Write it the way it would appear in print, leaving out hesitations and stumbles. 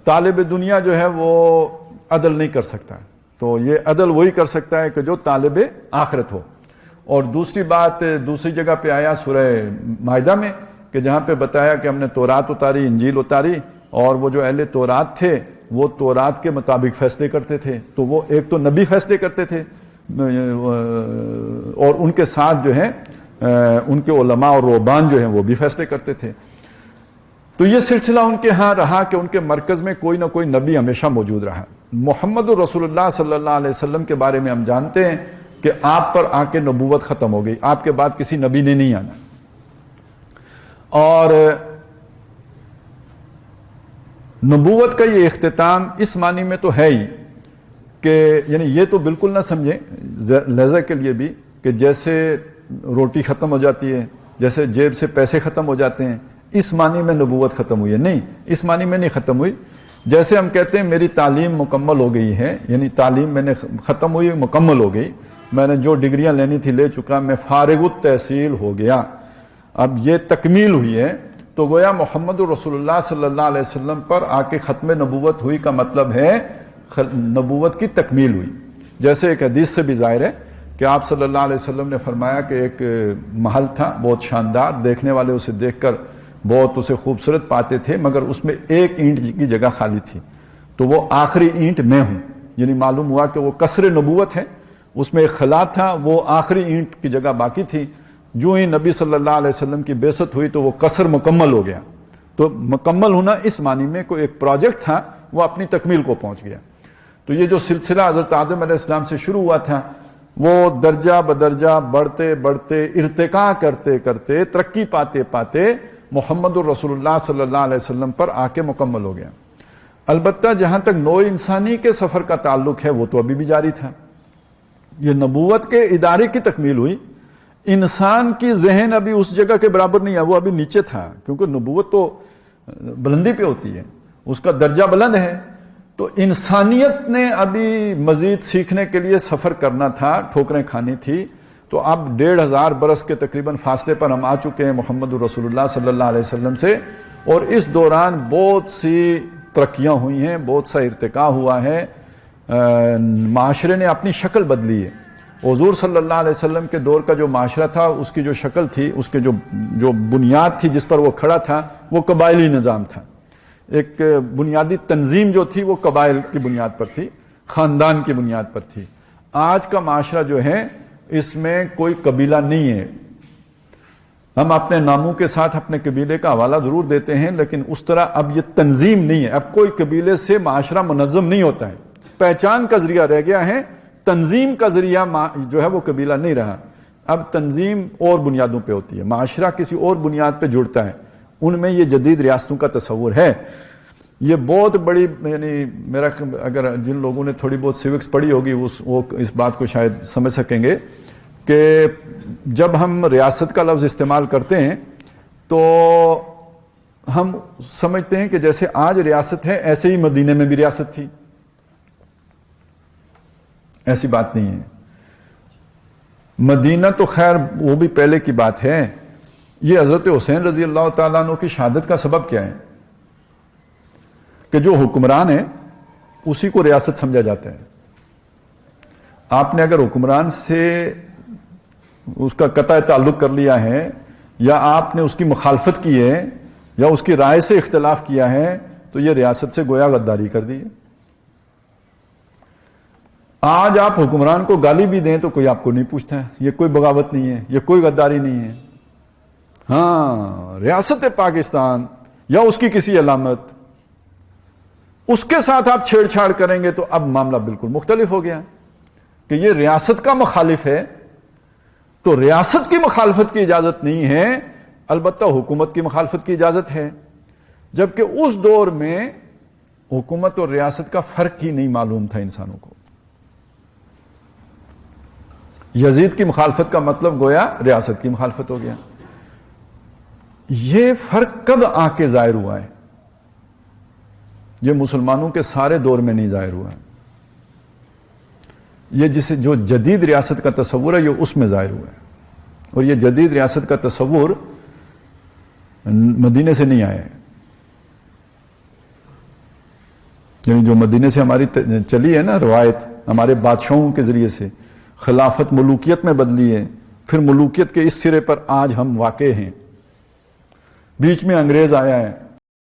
طالب دنیا جو ہے وہ عدل نہیں کر سکتا، تو یہ عدل وہی کر سکتا ہے کہ جو طالب آخرت ہو۔ اور دوسری بات دوسری جگہ پہ آیا سورہ مائدہ میں کہ جہاں پہ بتایا کہ ہم نے تورات اتاری، انجیل اتاری، اور وہ جو اہل تورات تھے وہ تورات کے مطابق فیصلے کرتے تھے، تو وہ ایک تو نبی فیصلے کرتے تھے اور ان کے ساتھ جو ہے ان کے علماء اور رہبان جو ہیں وہ بھی فیصلے کرتے تھے۔ تو یہ سلسلہ ان کے ہاں رہا کہ ان کے مرکز میں کوئی نہ کوئی نبی ہمیشہ موجود رہا۔ محمد رسول اللہ صلی اللہ علیہ وسلم کے بارے میں ہم جانتے ہیں کہ آپ پر آ کے نبوت ختم ہو گئی، آپ کے بعد کسی نبی نے نہیں آنا۔ اور نبوت کا یہ اختتام اس معنی میں تو ہے ہی کہ یعنی یہ تو بالکل نہ سمجھیں لہذا کے لیے بھی کہ جیسے روٹی ختم ہو جاتی ہے، جیسے جیب سے پیسے ختم ہو جاتے ہیں، اس معنی میں نبوت ختم ہوئی ہے، نہیں، اس معنی میں نہیں ختم ہوئی۔ جیسے ہم کہتے ہیں میری تعلیم مکمل ہو گئی ہے، یعنی تعلیم میں نے ختم ہوئی، مکمل ہو گئی، میں نے جو ڈگریاں لینی تھی لے چکا، میں فارغ التحصیل ہو گیا، اب یہ تکمیل ہوئی ہے، تو گویا محمد رسول اللہ صلی اللہ علیہ وسلم پر آ کے ختم نبوت ہوئی کا مطلب ہے نبوت کی تکمیل ہوئی۔ جیسے ایک حدیث سے بھی ظاہر ہے کہ آپ صلی اللہ علیہ وسلم نے فرمایا کہ ایک محل تھا بہت شاندار، دیکھنے والے اسے دیکھ کر بہت اسے خوبصورت پاتے تھے، مگر اس میں ایک اینٹ کی جگہ خالی تھی، تو وہ آخری اینٹ میں ہوں، یعنی معلوم ہوا کہ وہ قصر نبوت ہے، اس میں ایک خلا تھا، وہ آخری اینٹ کی جگہ باقی تھی۔ جو ہی نبی صلی اللہ علیہ وسلم کی بعثت ہوئی تو وہ قصر مکمل ہو گیا۔ تو مکمل ہونا اس معنی میں کوئی ایک پروجیکٹ تھا، وہ اپنی تکمیل کو پہنچ گیا۔ تو یہ جو سلسلہ حضرت آدم علیہ السلام سے شروع ہوا تھا وہ درجہ بدرجہ بڑھتے بڑھتے ارتقاء کرتے کرتے ترقی پاتے پاتے محمد الرسول اللہ صلی اللہ علیہ وسلم پر آ کے مکمل ہو گیا۔ البتہ جہاں تک نوع انسانی کے سفر کا تعلق ہے وہ تو ابھی بھی جاری تھا۔ یہ نبوت کے ادارے کی تکمیل ہوئی، انسان کی ذہن ابھی اس جگہ کے برابر نہیں ہے، وہ ابھی نیچے تھا، کیونکہ نبوت تو بلندی پہ ہوتی ہے، اس کا درجہ بلند ہے، تو انسانیت نے ابھی مزید سیکھنے کے لیے سفر کرنا تھا، ٹھوکریں کھانی تھی۔ تو اب 1500 برس کے تقریباً فاصلے پر ہم آ چکے ہیں محمد رسول اللہ صلی اللہ علیہ وسلم سے، اور اس دوران بہت سی ترقیاں ہوئی ہیں، بہت سا ارتقاء ہوا ہے، معاشرے نے اپنی شکل بدلی ہے۔ حضور صلی اللہ علیہ وسلم کے دور کا جو معاشرہ تھا اس کی جو شکل تھی، اس کے جو بنیاد تھی جس پر وہ کھڑا تھا وہ قبائلی نظام تھا۔ ایک بنیادی تنظیم جو تھی وہ قبائل کی بنیاد پر تھی، خاندان کی بنیاد پر تھی۔ آج کا معاشرہ جو ہے اس میں کوئی قبیلہ نہیں ہے، ہم اپنے ناموں کے ساتھ اپنے قبیلے کا حوالہ ضرور دیتے ہیں، لیکن اس طرح اب یہ تنظیم نہیں ہے، اب کوئی قبیلے سے معاشرہ منظم نہیں ہوتا ہے، پہچان کا ذریعہ رہ گیا ہے، تنظیم کا ذریعہ جو ہے وہ قبیلہ نہیں رہا۔ اب تنظیم اور بنیادوں پہ ہوتی ہے، معاشرہ کسی اور بنیاد پہ جڑتا ہے، ان میں یہ جدید ریاستوں کا تصور ہے۔ یہ بہت بڑی یعنی میرا اگر جن لوگوں نے تھوڑی بہت سیوکس پڑھی ہوگی وہ اس بات کو شاید سمجھ سکیں گے کہ جب ہم ریاست کا لفظ استعمال کرتے ہیں تو ہم سمجھتے ہیں کہ جیسے آج ریاست ہے ایسے ہی مدینے میں بھی ریاست تھی، ایسی بات نہیں ہے۔ مدینہ تو خیر وہ بھی پہلے کی بات ہے۔ یہ حضرت حسین رضی اللہ تعالیٰ عنہ کی شہادت کا سبب کیا ہے کہ جو حکمران ہے اسی کو ریاست سمجھا جاتا ہے۔ آپ نے اگر حکمران سے اس کا قطع تعلق کر لیا ہے، یا آپ نے اس کی مخالفت کی ہے، یا اس کی رائے سے اختلاف کیا ہے، تو یہ ریاست سے گویا غداری کر دی ہے۔ آج آپ حکمران کو گالی بھی دیں تو کوئی آپ کو نہیں پوچھتا ہے، یہ کوئی بغاوت نہیں ہے، یہ کوئی غداری نہیں ہے۔ ہاں، ریاست پاکستان یا اس کی کسی علامت، اس کے ساتھ آپ چھیڑ چھاڑ کریں گے تو اب معاملہ بالکل مختلف ہو گیا کہ یہ ریاست کا مخالف ہے، تو ریاست کی مخالفت کی اجازت نہیں ہے، البتہ حکومت کی مخالفت کی اجازت ہے۔ جبکہ اس دور میں حکومت اور ریاست کا فرق ہی نہیں معلوم تھا انسانوں کو۔ یزید کی مخالفت کا مطلب گویا ریاست کی مخالفت ہو گیا۔ یہ فرق کب آ کے ظاہر ہوا ہے؟ یہ مسلمانوں کے سارے دور میں نہیں ظاہر ہوا ہے، یہ جسے جو جدید ریاست کا تصور ہے یہ اس میں ظاہر ہوا ہے، اور یہ جدید ریاست کا تصور مدینے سے نہیں آیا ہے۔ یعنی جو مدینے سے ہماری چلی ہے نا روایت، ہمارے بادشاہوں کے ذریعے سے خلافت ملوکیت میں بدلی ہے، پھر ملوکیت کے اس سرے پر آج ہم واقع ہیں، بیچ میں انگریز آیا ہے،